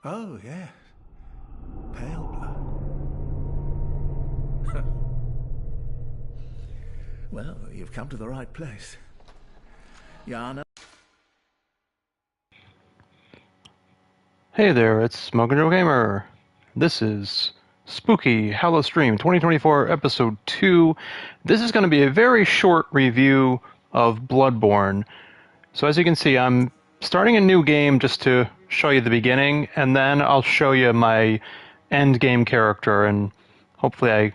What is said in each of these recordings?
Oh, yes. Pale blood. Well, you've come to the right place. Yana. Hey there, it's Smoking Joe Gamer. This is Spooky HallowSTREAM 2024 Episode 2. This is going to be a very short review of Bloodborne. So as you can see, I'm starting a new game just to show you the beginning, and then I'll show you my end game character, and hopefully I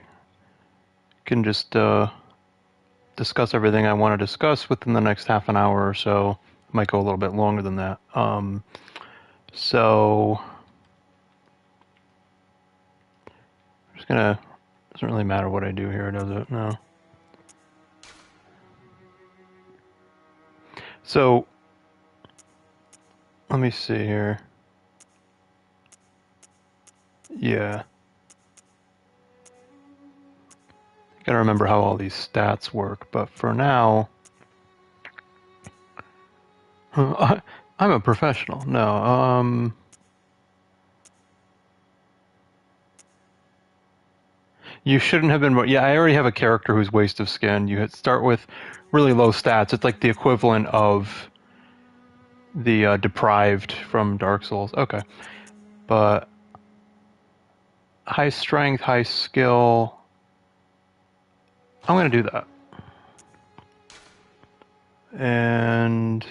can just discuss everything I want to discuss within the next half an hour or so. It might go a little bit longer than that. So... just gonna, doesn't really matter what I do here, does it? No. So, let me see here. Yeah. Gotta remember how all these stats work, but for now... I'm a professional. No, you shouldn't have been... Yeah, I already have a character who's waste of skin. You start with really low stats. It's like the equivalent of the deprived from Dark Souls. Okay. But high strength, high skill... I'm gonna do that. And...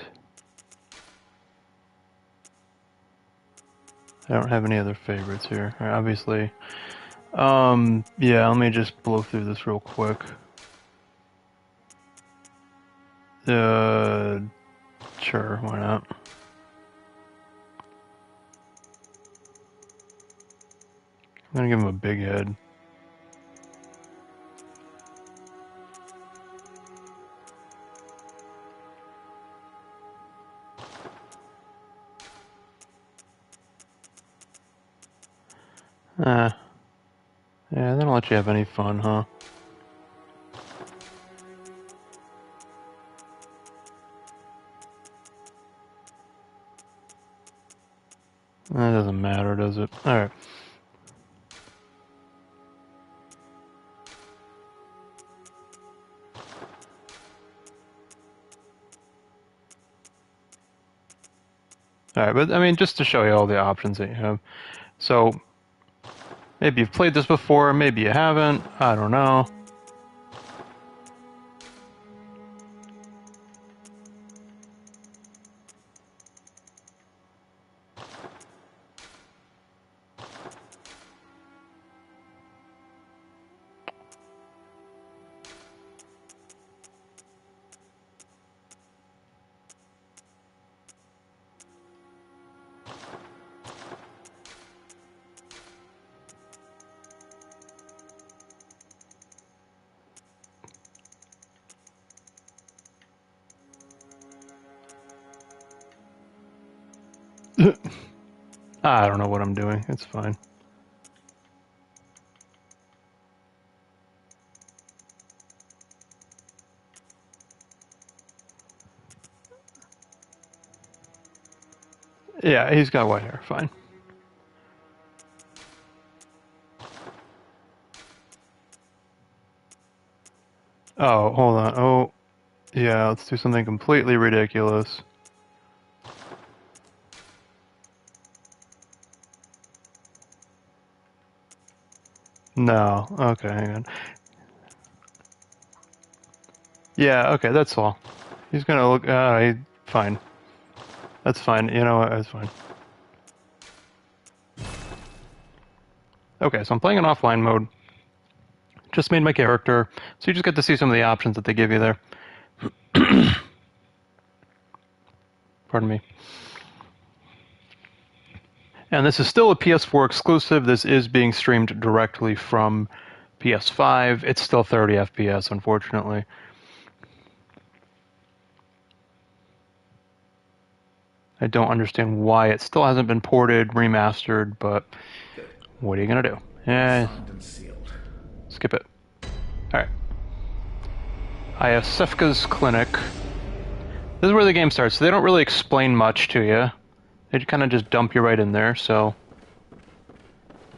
I don't have any other favorites here. Right, obviously. Yeah, let me just blow through this real quick. Sure, why not? I'm gonna give him a big head. Yeah, they don't let you have any fun, huh? That doesn't matter, does it? Alright. Alright, but I mean, just to show you all the options that you have. So, maybe you've played this before, maybe you haven't, I don't know. I don't know what I'm doing, it's fine. Yeah, he's got white hair, fine. Oh, hold on. Oh, yeah, let's do something completely ridiculous. No, okay, hang on. Yeah, okay, that's all. He's gonna look, fine. That's fine, you know what, that's fine. Okay, so I'm playing in offline mode. Just made my character, so you just get to see some of the options that they give you there. Pardon me. And this is still a PS4 exclusive. This is being streamed directly from PS5. It's still 30 FPS, unfortunately. I don't understand why it still hasn't been ported, remastered, but what are you gonna do? Yeah, Signed and sealed. skip it. Alright. Sefka's Clinic. This is where the game starts. So they don't really explain much to you. They kind of just dump you right in there, so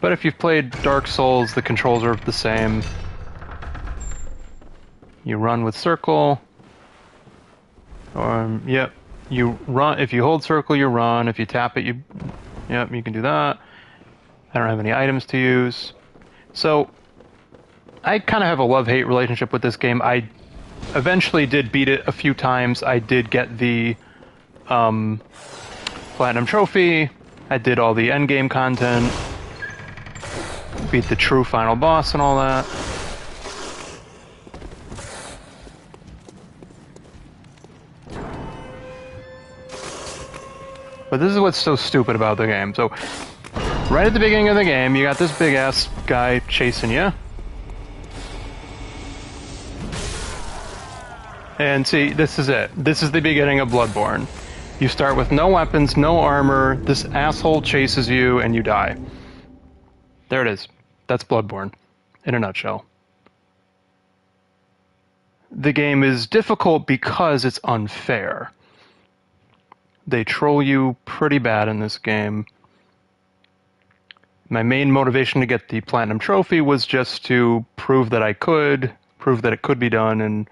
But if you've played Dark Souls, the controls are the same. You run with circle. Yep. You run. If you hold circle, you run. If you tap it, you... Yep, you can do that. I don't have any items to use. So, I kind of have a love-hate relationship with this game. I eventually did beat it a few times. I did get the Platinum Trophy. I did all the endgame content. Beat the true final boss and all that. But this is what's so stupid about the game. So, right at the beginning of the game, you got this big-ass guy chasing you. And see, this is it. This is the beginning of Bloodborne. You start with no weapons, no armor, this asshole chases you, and you die. There it is. That's Bloodborne, in a nutshell. The game is difficult because it's unfair. They troll you pretty bad in this game. My main motivation to get the Platinum Trophy was just to prove that it could be done, and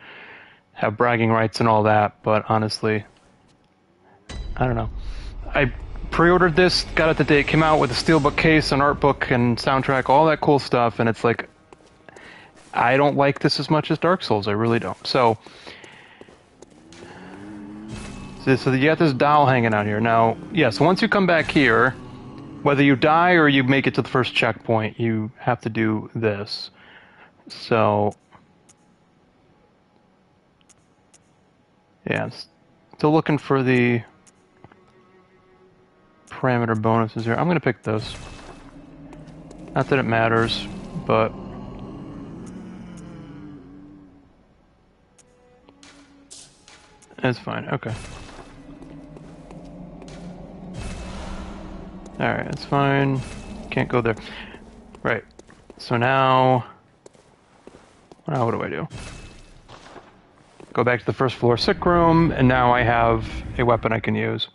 have bragging rights and all that, but honestly, I don't know. I pre-ordered this, got it the day it came out with a steelbook case, an art book, and soundtrack, all that cool stuff, and it's like, I don't like this as much as Dark Souls, I really don't. So you got this doll hanging out here. Now, yes, once you come back here, whether you die or you make it to the first checkpoint, you have to do this. So, yeah, still looking for the parameter bonuses here. I'm going to pick this. Not that it matters, but it's fine. Okay. Alright, that's fine. Can't go there. Right. So now what do I do? Go back to the first floor sick room, and now I have a weapon I can use.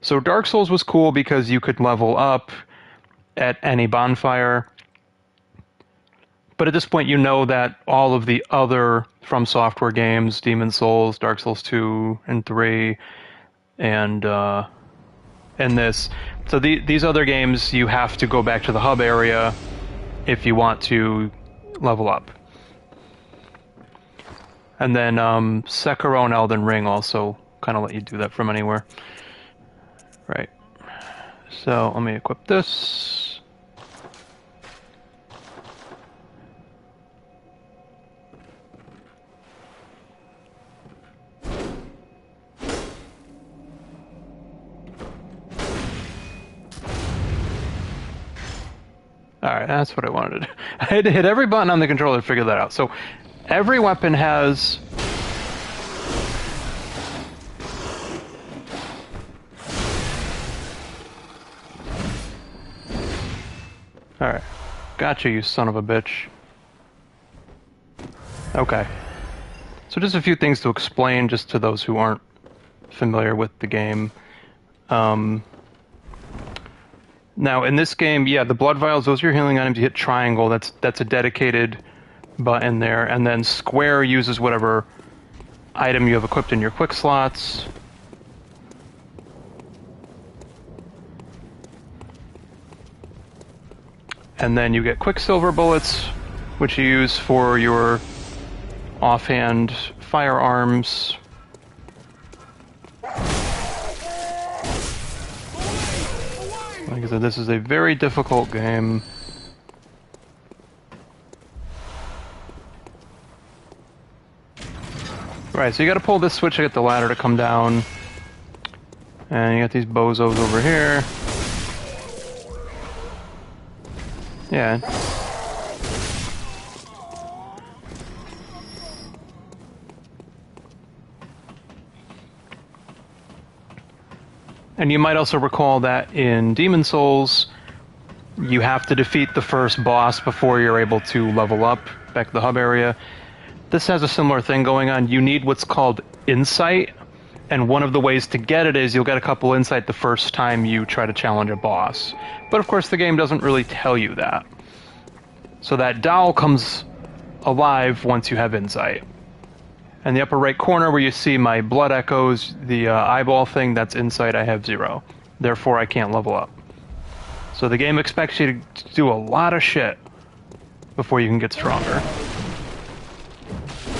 So Dark Souls was cool because you could level up at any bonfire. But at this point, you know that all of the other From Software games, Demon Souls, Dark Souls 2 and 3, and this. So these other games, you have to go back to the hub area if you want to level up. And then Sekiro and Elden Ring also kind of let you do that from anywhere. Right. So let me equip this. Alright, that's what I wanted to do. I had to hit every button on the controller to figure that out. So, every weapon has... Alright. Gotcha, you son of a bitch. Okay. So just a few things to explain, just to those who aren't familiar with the game. Now, in this game, yeah, the blood vials, those are your healing items. You hit triangle, that's a dedicated button there. And then square uses whatever item you have equipped in your quick slots. And then you get Quicksilver bullets, which you use for your offhand firearms. Like I said, this is a very difficult game. Right, so you gotta pull this switch to get the ladder to come down. And you got these bozos over here. Yeah. And you might also recall that in Demon Souls, you have to defeat the first boss before you're able to level up back to the hub area. this has a similar thing going on. You need what's called insight, and one of the ways to get it is you'll get a couple insight the first time you try to challenge a boss. But of course the game doesn't really tell you that. So that doll comes alive once you have insight. In the upper right corner where you see my blood echoes, the eyeball thing, that's insight. I have 0. Therefore I can't level up. So the game expects you to do a lot of shit before you can get stronger.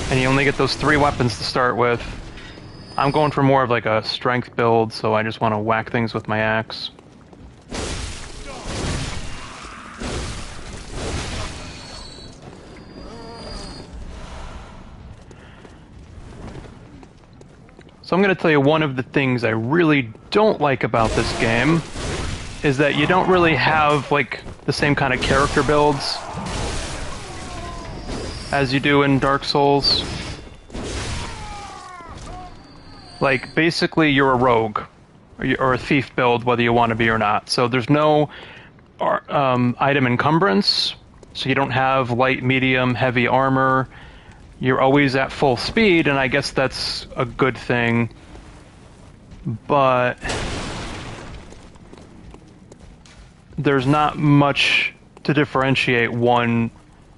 And you only get those 3 weapons to start with. I'm going for more of like a strength build, so I just want to whack things with my axe. So I'm going to tell you one of the things I really don't like about this game is that you don't really have like the same kind of character builds as you do in Dark Souls. Like, basically you're a rogue, or a thief build, whether you want to be or not. So there's no item encumbrance, so you don't have light, medium, heavy armor. You're always at full speed, and I guess that's a good thing. But there's not much to differentiate one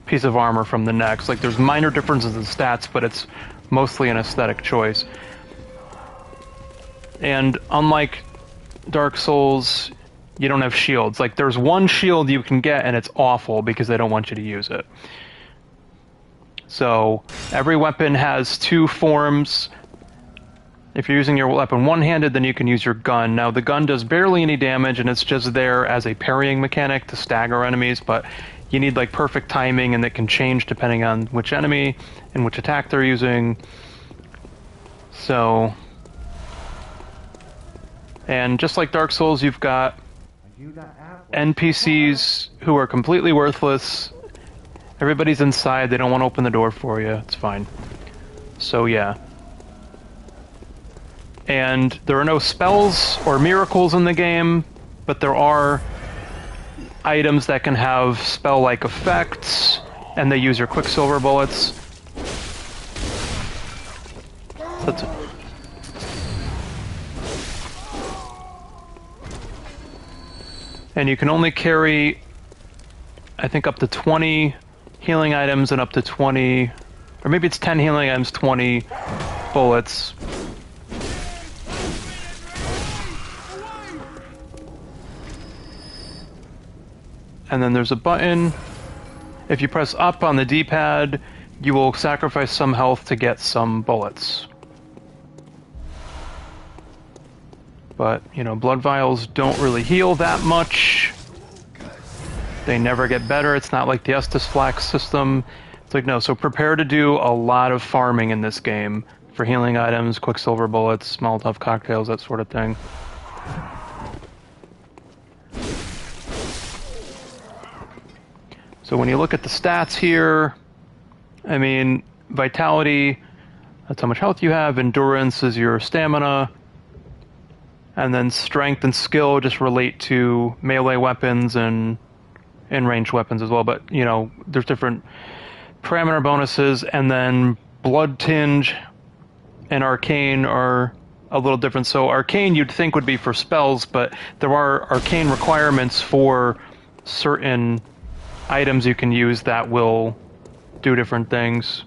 piece of armor from the next. Like, there's minor differences in stats, but it's mostly an aesthetic choice. And unlike Dark Souls, you don't have shields. Like, there's one shield you can get, and it's awful because they don't want you to use it. So, every weapon has 2 forms. If you're using your weapon one-handed, then you can use your gun. Now, the gun does barely any damage, and it's just there as a parrying mechanic to stagger enemies, but you need, like, perfect timing, and it can change depending on which enemy and which attack they're using. So... And just like Dark Souls, you've got NPCs who are completely worthless. Everybody's inside, they don't want to open the door for you. It's fine. So yeah. And there are no spells or miracles in the game, but there are items that can have spell-like effects, and they use your Quicksilver bullets. That's it. And you can only carry, I think, up to 20 healing items and up to 20, or maybe it's 10 healing items, 20 bullets. And then there's a button. If you press up on the D-pad, you will sacrifice some health to get some bullets. But, you know, blood vials don't really heal that much. They never get better. It's not like the Estus Flax system. It's like, no, so prepare to do a lot of farming in this game for healing items, Quicksilver bullets, Molotov cocktails, that sort of thing. So when you look at the stats here, I mean, vitality, that's how much health you have. Endurance is your stamina. And then strength and skill just relate to melee weapons and ranged weapons as well. But, you know, there's different parameter bonuses. And then blood tinge and arcane are a little different. So arcane you'd think would be for spells, but there are arcane requirements for certain items you can use that will do different things.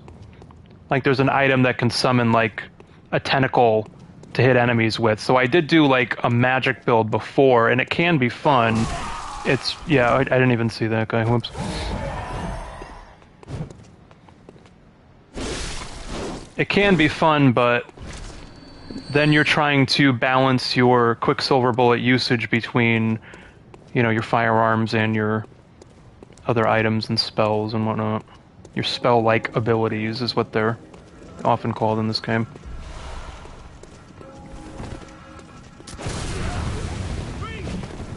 Like there's an item that can summon like a tentacle to hit enemies with. So I did do like a magic build before, and it can be fun. It's, yeah, I didn't even see that guy. Whoops. It can be fun, but then you're trying to balance your Quicksilver bullet usage between, you know, your firearms and your other items and spells and whatnot. Your spell-like abilities is what they're often called in this game.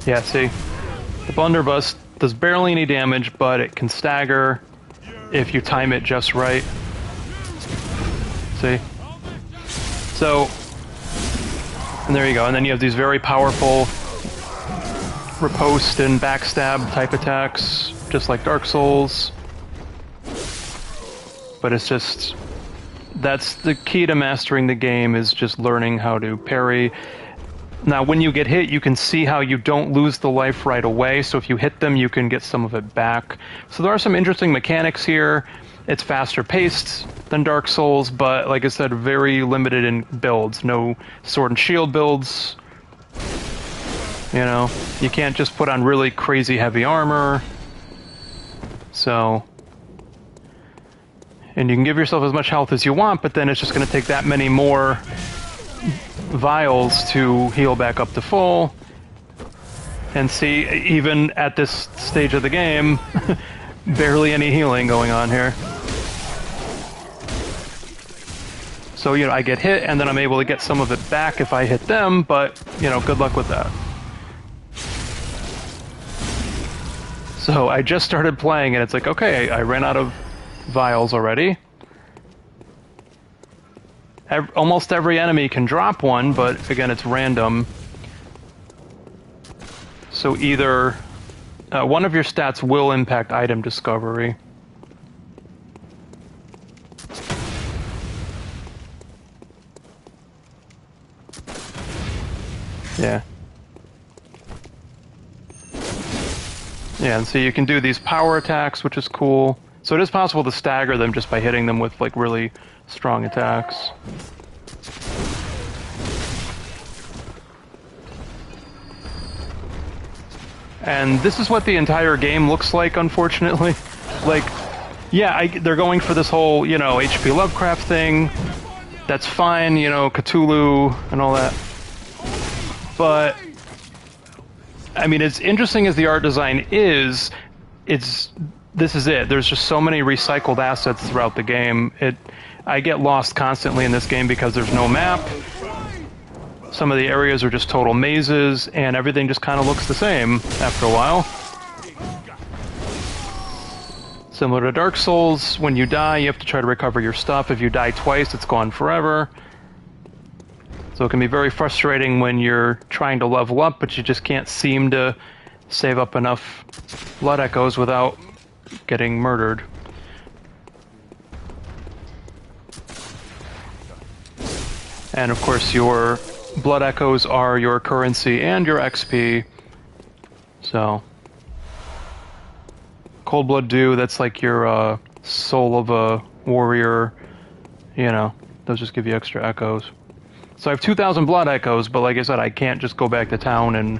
Yeah, see? The blunderbuss does barely any damage, but it can stagger if you time it just right. See? So, and there you go. And then you have these very powerful riposte and backstab type attacks, just like Dark Souls. But it's just, that's the key to mastering the game, is just learning how to parry. Now, when you get hit, you can see how you don't lose the life right away, so if you hit them, you can get some of it back. So there are some interesting mechanics here. It's faster paced than Dark Souls, but like I said, very limited in builds. No sword and shield builds. You know, you can't just put on really crazy heavy armor. So, and you can give yourself as much health as you want, but then it's just going to take that many more vials to heal back up to full. And see, even at this stage of the game, barely any healing going on here. So, you know, I get hit, and then I'm able to get some of it back if I hit them, but, you know, good luck with that. So I just started playing, and it's like, okay, I ran out of vials already. Almost every enemy can drop one, but again, it's random. So either one of your stats will impact item discovery. Yeah. Yeah, and so you can do these power attacks, which is cool. So it is possible to stagger them just by hitting them with, like, really strong attacks. And this is what the entire game looks like, unfortunately. Like, yeah, they're going for this whole, you know, H.P. Lovecraft thing. That's fine, you know, Cthulhu and all that. But I mean, as interesting as the art design is, this is it. There's just so many recycled assets throughout the game. I get lost constantly in this game because there's no map. Some of the areas are just total mazes, and everything just kind of looks the same after a while. Similar to Dark Souls, when you die, you have to try to recover your stuff. If you die twice, it's gone forever. So it can be very frustrating when you're trying to level up, but you just can't seem to save up enough blood echoes without getting murdered. And of course, your blood echoes are your currency and your XP. So, Cold Blood Dew, that's like your soul of a warrior. You know, those just give you extra echoes. So I have 2,000 blood echoes, but like I said, I can't just go back to town and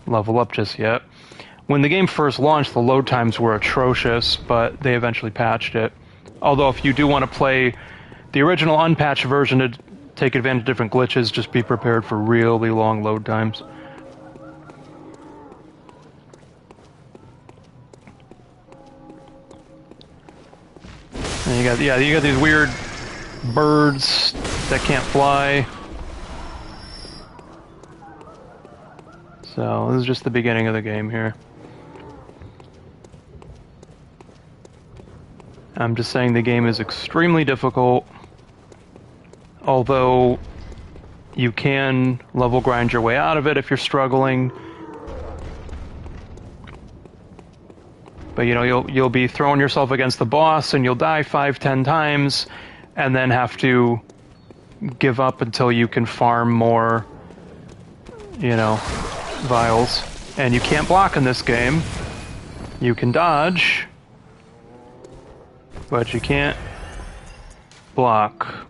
level up just yet. When the game first launched, the load times were atrocious, but they eventually patched it. Although if you do want to play the original unpatched version to take advantage of different glitches, just be prepared for really long load times. And you got these weird birds that can't fly. So this is just the beginning of the game here. I'm just saying the game is extremely difficult, although you can level grind your way out of it if you're struggling. But you know, you'll be throwing yourself against the boss and you'll die 5-10 times and then have to give up until you can farm more, you know, vials. And you can't block in this game. You can dodge, but you can't block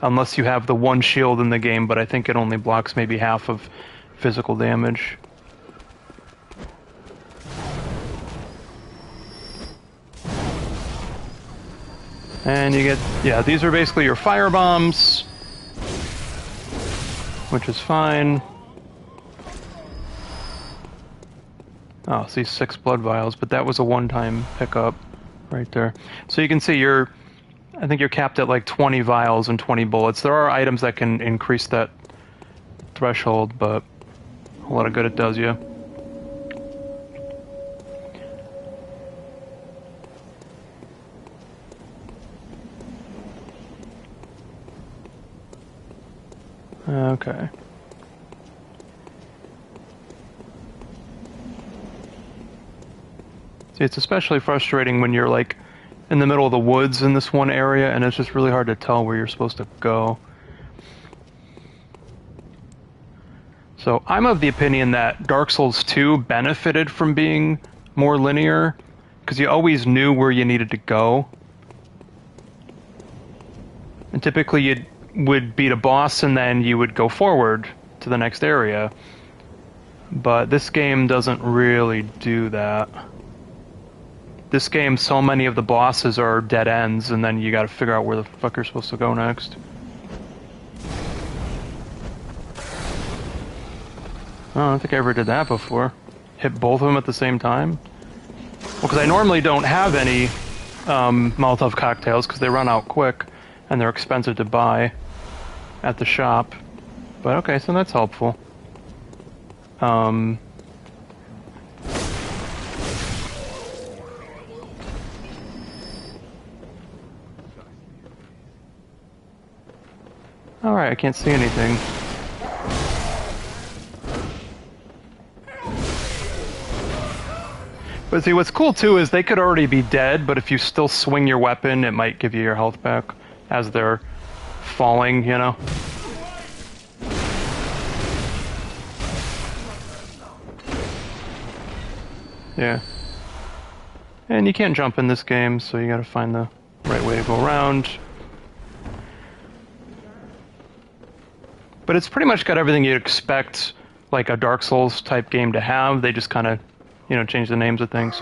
unless you have the one shield in the game, but I think it only blocks maybe half of physical damage. And you get, yeah, these are basically your fire bombs, which is fine. Oh, see, 6 blood vials, but that was a one-time pickup right there. So you can see I think you're capped at like 20 vials and 20 bullets. There are items that can increase that threshold, but a lot of good it does you. Okay. See, it's especially frustrating when you're like in the middle of the woods in this one area, and it's just really hard to tell where you're supposed to go. So I'm of the opinion that Dark Souls 2 benefited from being more linear, because you always knew where you needed to go. And typically you would beat a boss and then you would go forward to the next area. But this game doesn't really do that. This game, so many of the bosses are dead ends, and then you gotta figure out where the fuck you're supposed to go next. Oh, I don't think I ever did that before. Hit both of them at the same time? Well, because I normally don't have any Molotov cocktails, because they run out quick, and they're expensive to buy at the shop. But okay, so that's helpful. Alright, I can't see anything. But see, what's cool too is they could already be dead, but if you still swing your weapon, it might give you your health back as they're falling, you know? Yeah. And you can't jump in this game, so you gotta find the right way to go around. But it's pretty much got everything you'd expect, like a Dark Souls type game to have. They just kind of, you know, change the names of things.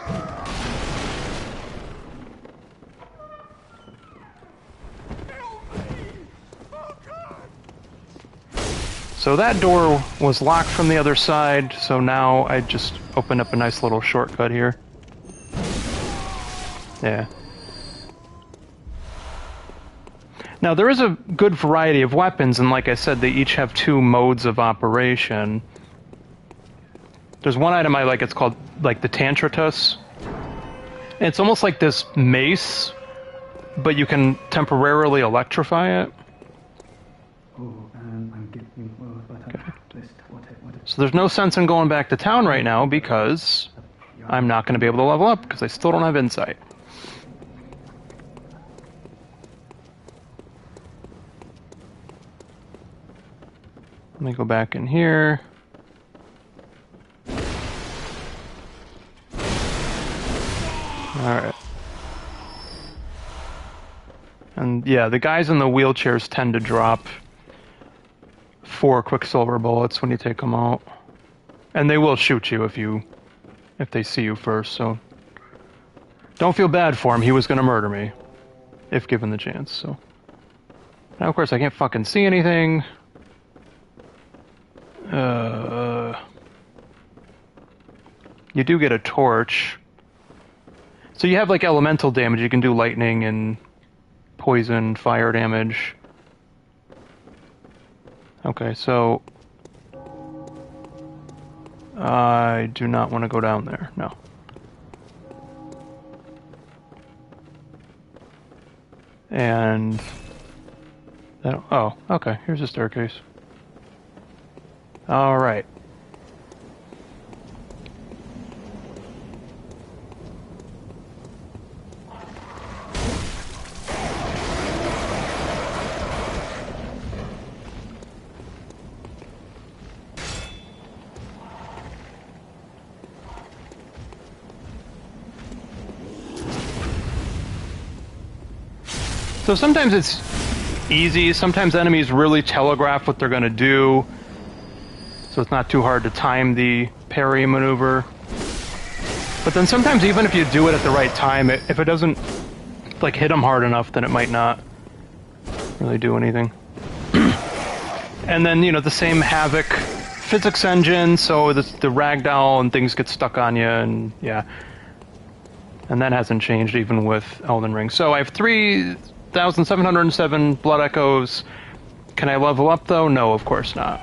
So that door was locked from the other side, so now I just opened up a nice little shortcut here. Yeah. Now there is a good variety of weapons, and like I said, they each have two modes of operation. There's one item I like, it's called, like, the Tantritus. It's almost like this mace, but you can temporarily electrify it. Okay. So there's no sense in going back to town right now, because I'm not going to be able to level up, because I still don't have insight. Let me go back in here. Alright. And yeah, the guys in the wheelchairs tend to drop 4 Quicksilver bullets when you take them out. And they will shoot you if they see you first, so don't feel bad for him. He was gonna murder me if given the chance, so. Now of course I can't fucking see anything. You do get a torch. So you have like elemental damage. You can do lightning and poison, fire damage. Okay, so I do not want to go down there. No. And that, oh, okay. Here's a staircase. All right. So sometimes it's easy, sometimes enemies really telegraph what they're going to do, so it's not too hard to time the parry maneuver. But then sometimes even if you do it at the right time, if it doesn't like hit them hard enough, then it might not really do anything. And then, you know, the same Havoc physics engine, so the ragdoll and things get stuck on you, and yeah. And that hasn't changed even with Elden Ring. So I have 3,707 Blood Echoes. Can I level up though? No, of course not.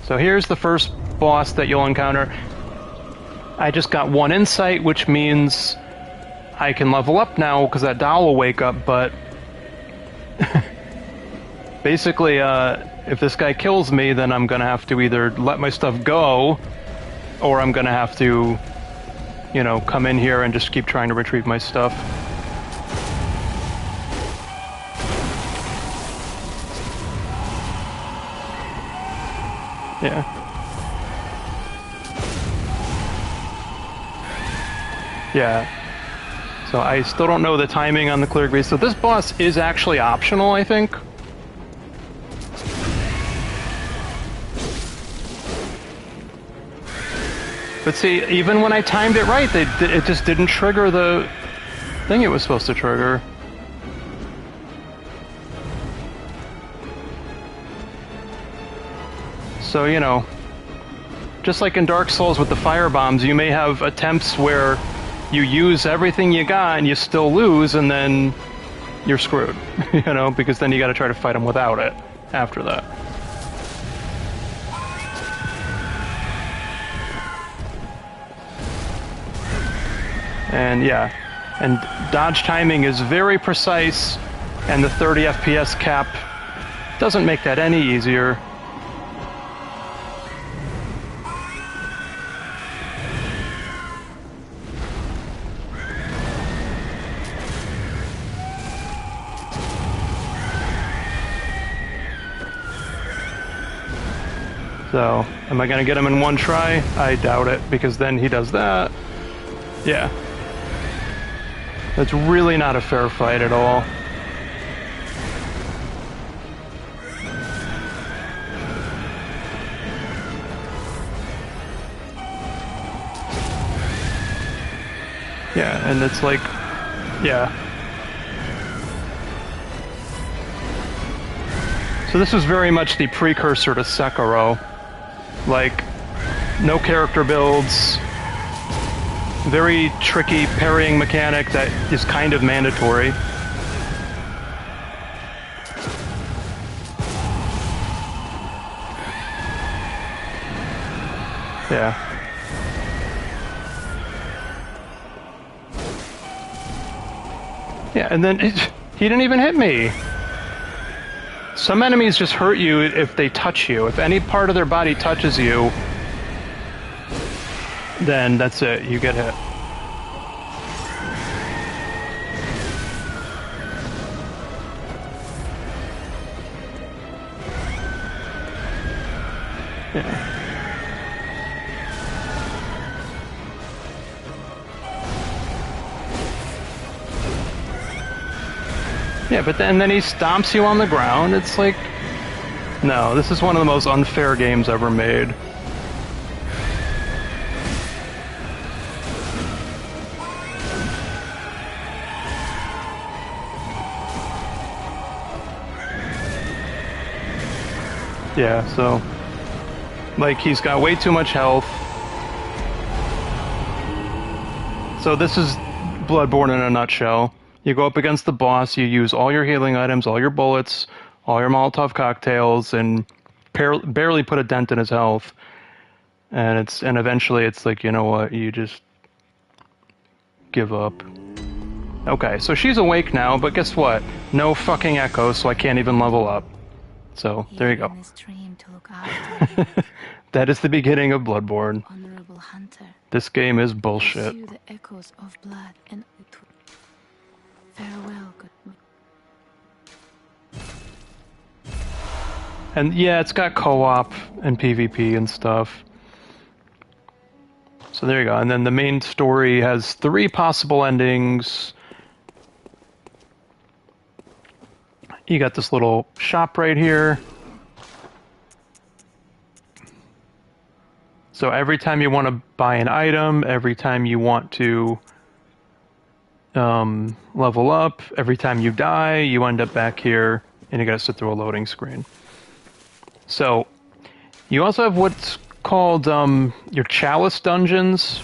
So here's the first boss that you'll encounter. I just got 1 insight, which means I can level up now because that doll will wake up, but basically if this guy kills me, then I'm gonna have to either let my stuff go or I'm gonna have to you know, come in here and just keep trying to retrieve my stuff. Yeah. Yeah. So I still don't know the timing on the clear grease. So this boss is actually optional, I think. But see, even when I timed it right, it just didn't trigger the thing it was supposed to trigger. So, you know, just like in Dark Souls with the fire bombs, you may have attempts where you use everything you got and you still lose, and then you're screwed, you know, because then you got to try to fight them without it after that. And yeah, and dodge timing is very precise, and the 30 FPS cap doesn't make that any easier. So, am I gonna get him in one try? I doubt it, because then he does that. Yeah. That's really not a fair fight at all. Yeah, and it's like, yeah. So this was very much the precursor to Sekiro. Like, no character builds, very tricky parrying mechanic that is kind of mandatory. Yeah. Yeah, and then he didn't even hit me. Some enemies just hurt you if they touch you. If any part of their body touches you, then that's it, you get hit. Yeah. Yeah, but then he stomps you on the ground. It's like, no, this is one of the most unfair games ever made. Yeah, so, like, he's got way too much health. So this is Bloodborne in a nutshell. You go up against the boss, you use all your healing items, all your bullets, all your Molotov cocktails, and barely put a dent in his health. And eventually it's like, you know what, you just give up. Okay, so she's awake now, but guess what? No fucking echo, so I can't even level up. So, there you go. That is the beginning of Bloodborne. Honorable hunter. This game is bullshit. Pursue the echoes of blood and farewell, good. And yeah, it's got co-op and PvP and stuff. So there you go. And then the main story has 3 possible endings. You got this little shop right here. So every time you want to buy an item, every time you want to level up, every time you die, you end up back here, and you gotta sit through a loading screen. So, you also have what's called your Chalice dungeons.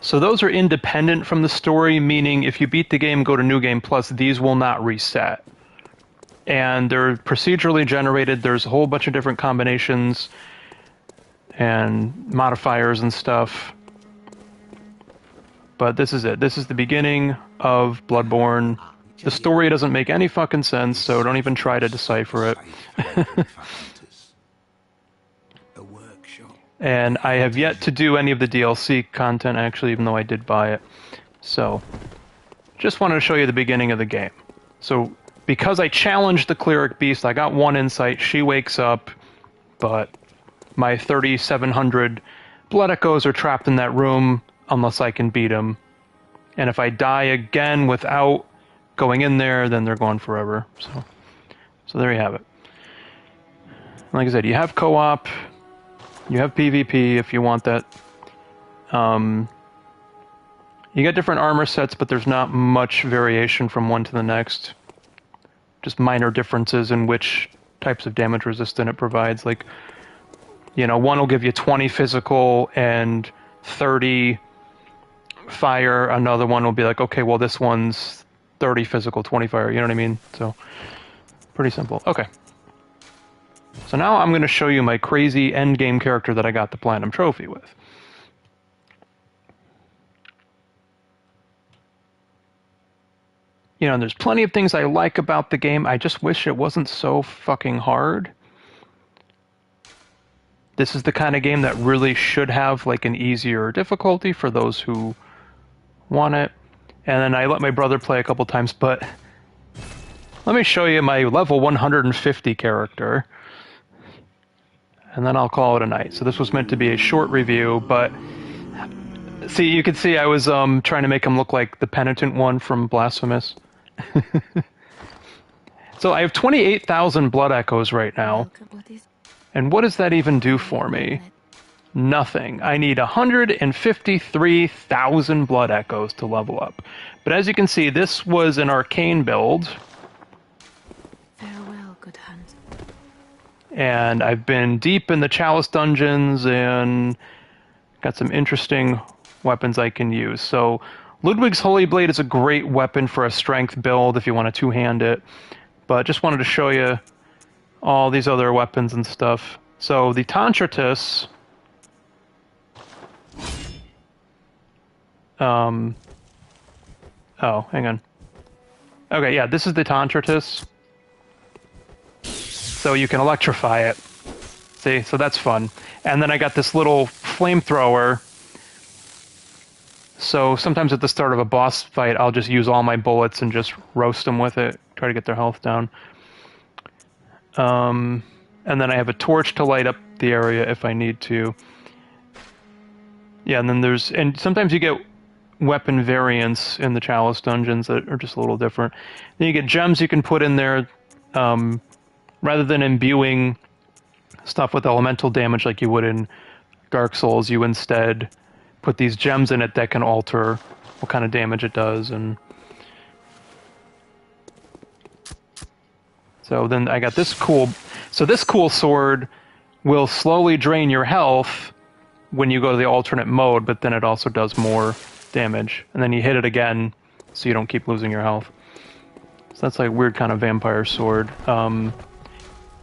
So those are independent from the story, meaning if you beat the game, go to New Game Plus, these will not reset. And they're procedurally generated, there's a whole bunch of different combinations and modifiers and stuff. But this is it. This is the beginning of Bloodborne. The story doesn't make any fucking sense, so don't even try to decipher it. A workshop. And I have yet to do any of the DLC content, actually, even though I did buy it. So, just wanted to show you the beginning of the game. So, because I challenged the cleric beast, I got 1 insight, she wakes up, but my 3,700 blood echoes are trapped in that room unless I can beat him. And if I die again without going in there, then they're gone forever. So there you have it. Like I said, you have co-op, you have PvP if you want that. You get different armor sets, but there's not much variation from one to the next. Just minor differences in which types of damage resistant it provides. Like, you know, one will give you 20 physical and 30 fire. Another one will be like, okay, well, this one's 30 physical, 20 fire. You know what I mean? So, pretty simple. Okay. So now I'm going to show you my crazy endgame character that I got the Platinum Trophy with. You know, there's plenty of things I like about the game. I just wish it wasn't so fucking hard. This is the kind of game that really should have like an easier difficulty for those who want it. And then I let my brother play a couple times, but let me show you my level 150 character. And then I'll call it a night. So this was meant to be a short review, but see, you can see I was trying to make him look like the penitent one from Blasphemous. So I have 28,000 blood echoes right now. And what does that even do for me? Nothing. I need 153,000 blood echoes to level up. But as you can see, this was an arcane build. Farewell, good hunt. And I've been deep in the Chalice dungeons and got some interesting weapons I can use. So Ludwig's Holy Blade is a great weapon for a strength build if you want to two-hand it. But just wanted to show you all these other weapons and stuff. So the Tontratus... oh, hang on. Okay, yeah, this is the Tontratus. So you can electrify it. See, so that's fun. And then I got this little flamethrower. So sometimes at the start of a boss fight, I'll just use all my bullets and just roast them with it. Try to get their health down. And then I have a torch to light up the area if I need to. Yeah, and then there's... And sometimes you get weapon variants in the Chalice dungeons that are just a little different. Then you get gems you can put in there. Rather than imbuing stuff with elemental damage like you would in Dark Souls, you instead put these gems in it that can alter what kind of damage it does. And so then I got this cool... So this cool sword will slowly drain your health when you go to the alternate mode, but then it also does more damage. And then you hit it again so you don't keep losing your health. So that's like a weird kind of vampire sword.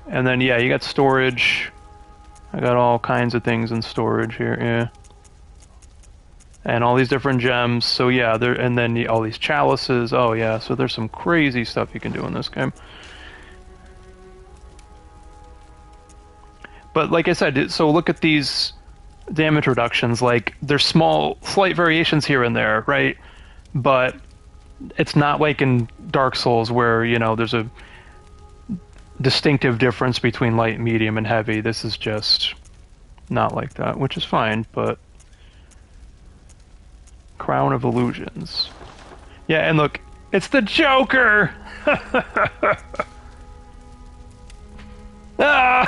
And then, yeah, you got storage. I got all kinds of things in storage here, yeah. And all these different gems. So, yeah, there, and then all these chalices. Oh, yeah, so there's some crazy stuff you can do in this game. But like I said, so look at these damage reductions. Like, there's small, slight variations here and there, right? But it's not like in Dark Souls where, you know, there's a distinctive difference between light, medium, and heavy. This is just not like that, which is fine, but... Crown of Illusions. Yeah, and look, it's the Joker! Ah!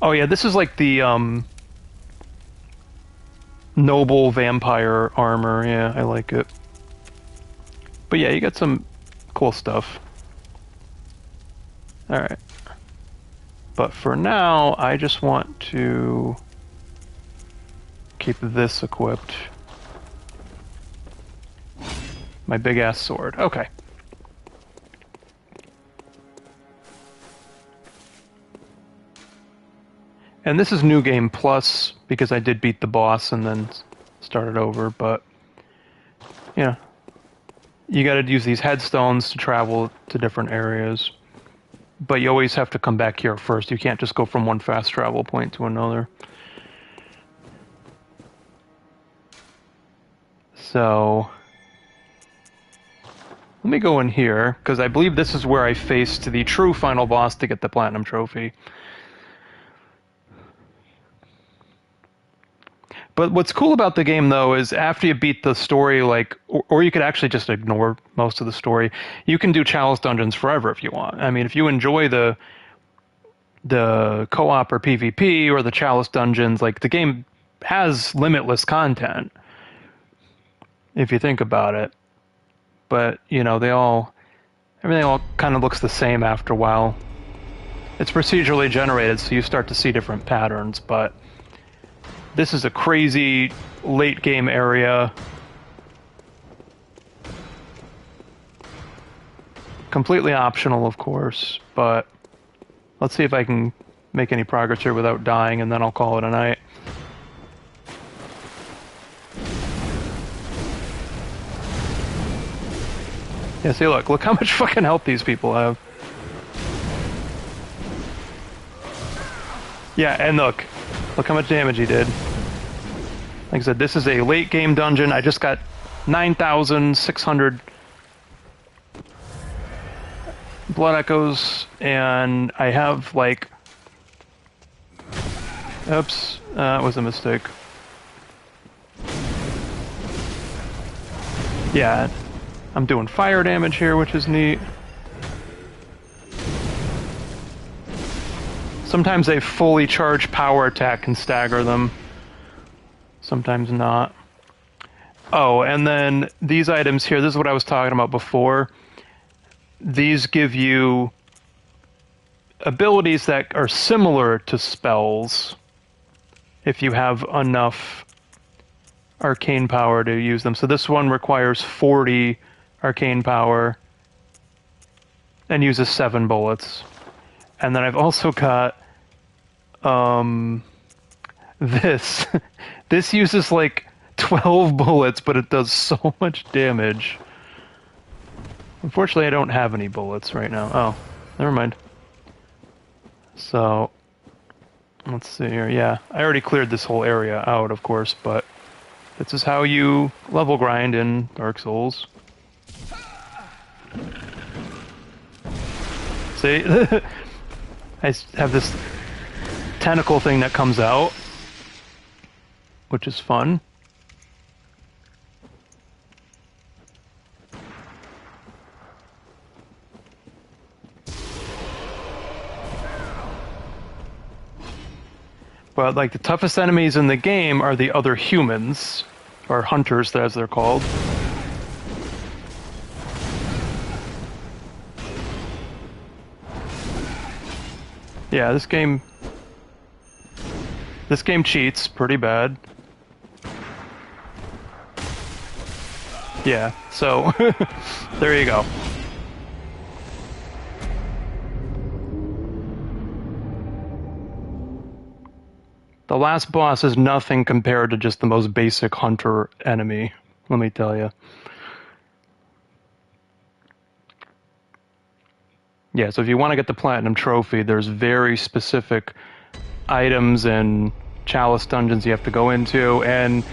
Oh yeah, this is like the, noble vampire armor. Yeah, I like it. But yeah, you got some cool stuff. Alright. But for now, I just want to keep this equipped. My big-ass sword. Okay. And this is New Game Plus, because I did beat the boss and then started over, but... You gotta use these headstones to travel to different areas. but you always have to come back here first. You can't just go from one fast travel point to another. So let me go in here, because I believe this is where I faced the true final boss to get the Platinum Trophy. But what's cool about the game, though, is after you beat the story, like, or you could actually just ignore most of the story, you can do Chalice Dungeons forever if you want. I mean, if you enjoy the co-op or PvP or the Chalice Dungeons, like, the game has limitless content, if you think about it. But, you know, everything all kind of looks the same after a while. It's procedurally generated, so you start to see different patterns, but this is a crazy late game area. Completely optional, of course, but let's see if I can make any progress here without dying, and then I'll call it a night. Yeah, see, look how much fucking health these people have. Yeah, and look how much damage he did. Like I said, this is a late game dungeon. I just got 9,600 blood echoes, and I have like... Oops, that was a mistake. Yeah, I'm doing fire damage here, which is neat. Sometimes a fully charged power attack can stagger them. Sometimes not. Oh, and then these items here, this is what I was talking about before. These give you abilities that are similar to spells if you have enough arcane power to use them. So this one requires 40 arcane power and uses 7 bullets. And then I've also got this. This uses like 12 bullets, but it does so much damage. Unfortunately, I don't have any bullets right now. Oh, never mind. So, let's see here. Yeah, I already cleared this whole area out, of course, but this is how you level grind in Dark Souls. See? I have this tentacle thing that comes out, which is fun. But like the toughest enemies in the game are the other humans, or hunters as they're called. Yeah, this game cheats pretty bad. Yeah, so there you go. The last boss is nothing compared to just the most basic hunter enemy, let me tell you. Yeah, so if you want to get the Platinum Trophy, there's very specific items and Chalice dungeons you have to go into, and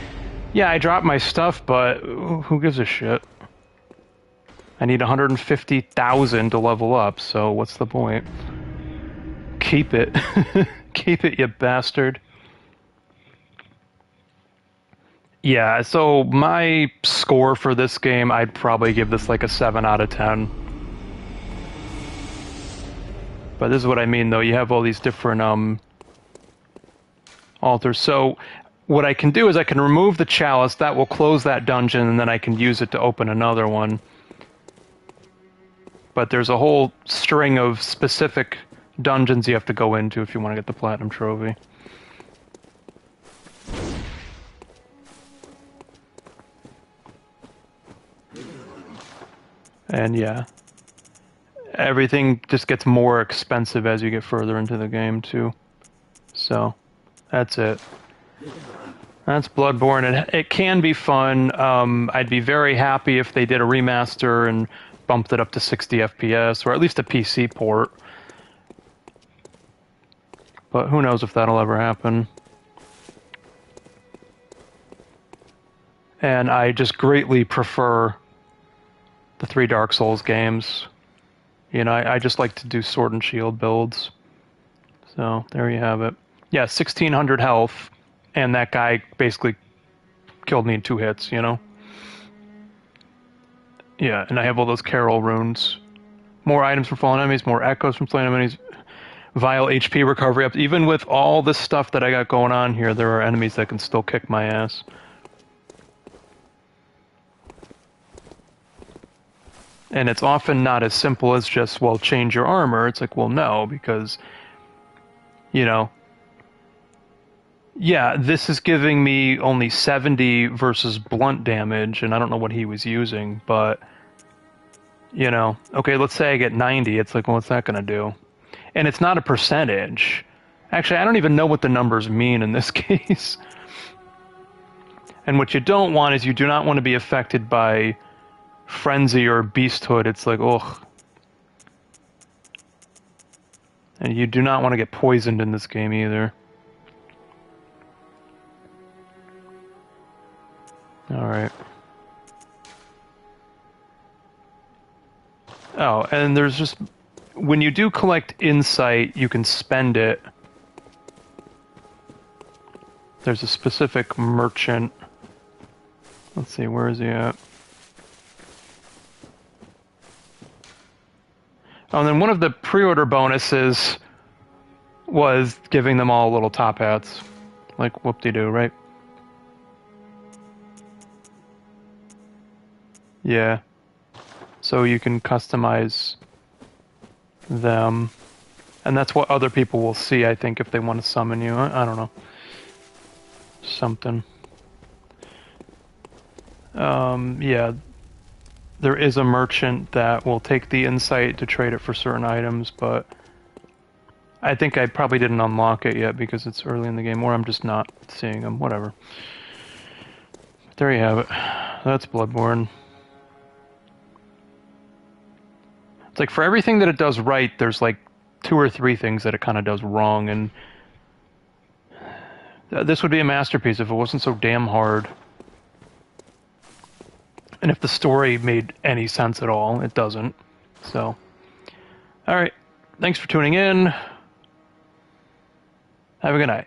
yeah, I dropped my stuff, but who gives a shit? I need 150,000 to level up, so what's the point? Keep it. Keep it, you bastard. Yeah, so my score for this game, I'd probably give this like a 7 out of 10. But this is what I mean, though. You have all these different altars. So what I can do is I can remove the chalice. That will close that dungeon, and then I can use it to open another one. But there's a whole string of specific dungeons you have to go into if you want to get the Platinum Trophy. And yeah, everything just gets more expensive as you get further into the game too. So, that's it. That's Bloodborne. It can be fun. I'd be very happy if they did a remaster and bumped it up to 60 FPS, or at least a PC port. But who knows if that'll ever happen. And I just greatly prefer the 3 Dark Souls games. You know, I just like to do Sword and Shield builds. So, there you have it. Yeah, 1600 health, and that guy basically killed me in 2 hits, you know? Yeah, and I have all those Carol runes. More items from fallen enemies, more echoes from slain enemies, vile HP recovery up. Even with all this stuff that I got going on here, there are enemies that can still kick my ass. And it's often not as simple as just, well, change your armor. It's like, well, no, because, you know, yeah, this is giving me only 70 versus blunt damage, and I don't know what he was using, but, you know, okay, let's say I get 90. It's like, well, what's that going to do? And it's not a percentage. Actually, I don't even know what the numbers mean in this case. And what you don't want is you do not want to be affected by frenzy or beasthood. It's like, ugh. And you do not want to get poisoned in this game either. Alright. Oh, and there's just... When you do collect insight, you can spend it. There's a specific merchant. Let's see, where is he at? Oh, and then one of the pre-order bonuses was giving them all little top hats. Like, whoop-de-doo, right? Yeah. So you can customize them. And that's what other people will see, I think, if they want to summon you. I don't know. Something. Yeah. There is a merchant that will take the insight to trade it for certain items, but I think I probably didn't unlock it yet because it's early in the game, or I'm just not seeing them. Whatever. But there you have it. That's Bloodborne. It's like for everything that it does right, there's like 2 or 3 things that it kind of does wrong, and this would be a masterpiece if it wasn't so damn hard. And if the story made any sense at all, it doesn't. So, alright. Thanks for tuning in. Have a good night.